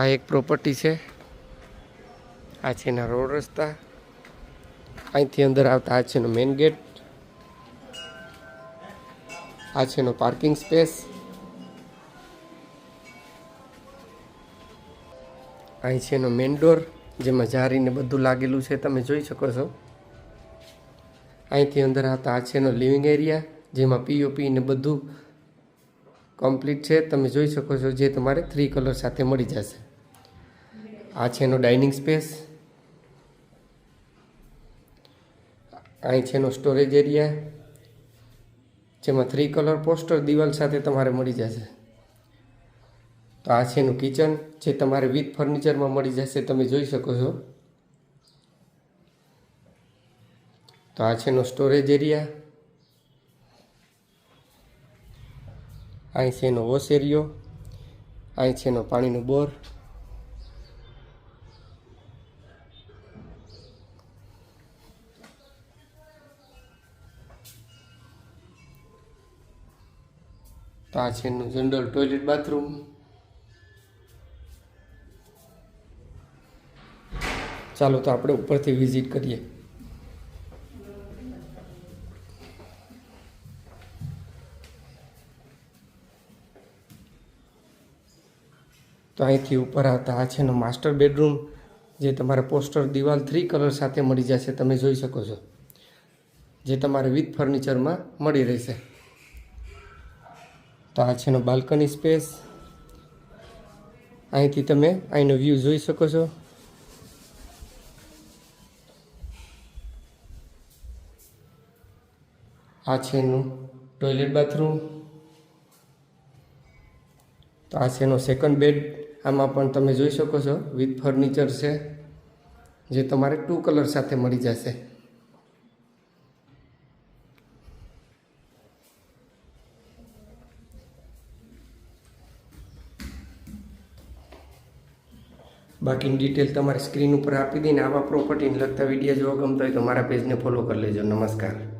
આ એક પ્રોપર્ટી છે, આ છે એના રોડ રસ્તા, અહીંથી અંદર આવતા આ છે એનો મેઇન ગેટ, આ છે એનો પાર્કિંગ સ્પેસ, અહીં છે એનો મેઇન ડોર જેમાં જારીને બધું લાગેલું છે, તમે જોઈ શકો છો. અહીંથી અંદર આવતા આ છે એનો લિવિંગ એરિયા જેમાં પીઓપી ને બધું કમ્પ્લીટ છે, તમે જોઈ શકો છો, જે તમારે 3 કલર સાથે મળી જશે. આ છે એનો ડાઇનિંગ સ્પેસ, અહીં છે એનો સ્ટોરેજ એરિયા જેમાં 3 કલર પોસ્ટર દિવાલ સાથે તમારે મળી જશે. તો આ છે એનું કિચન જે તમારે વિથ ફર્નિચરમાં મળી જશે, તમે જોઈ શકો છો. તો આ છે એનો સ્ટોરેજ એરિયા, અહીં છે એનો વોશ એરિયો, અહીં છે એનો પાણીનો બોર, તો આ છે એનું જનરલ ટોયલેટ બાથરૂમ. ચાલો તો આપણે ઉપરથી વિઝિટ કરીએ. તો અહીંથી ઉપર આવતા આ છે એનો માસ્ટર બેડરૂમ જે તમારે પોસ્ટર દિવાલ 3 કલર સાથે મળી જશે, તમે જોઈ શકો છો, જે તમારે વિથ ફર્નિચરમાં મળી રહેશે. તો આ છે એનો બાલ્કની સ્પેસ, અહીંથી તમે અહીંનો વ્યૂ જોઈ શકો છો. આ છે એનું ટોયલેટ બાથરૂમ. તો આ છે એનો સેકન્ડ બેડ, આમાં પણ તમે જોઈ શકો છો વિથ ફર્નિચર છે, જે તમારે 2 કલર સાથે મળી જશે. બાકીની ડિટેલ તમારે સ્ક્રીન ઉપર આપી દઈને આવા પ્રોપર્ટીને લગતા વિડીયો જોવા ગમતા હોય તો મારા પેજને ફોલો કરી લેજો. નમસ્કાર.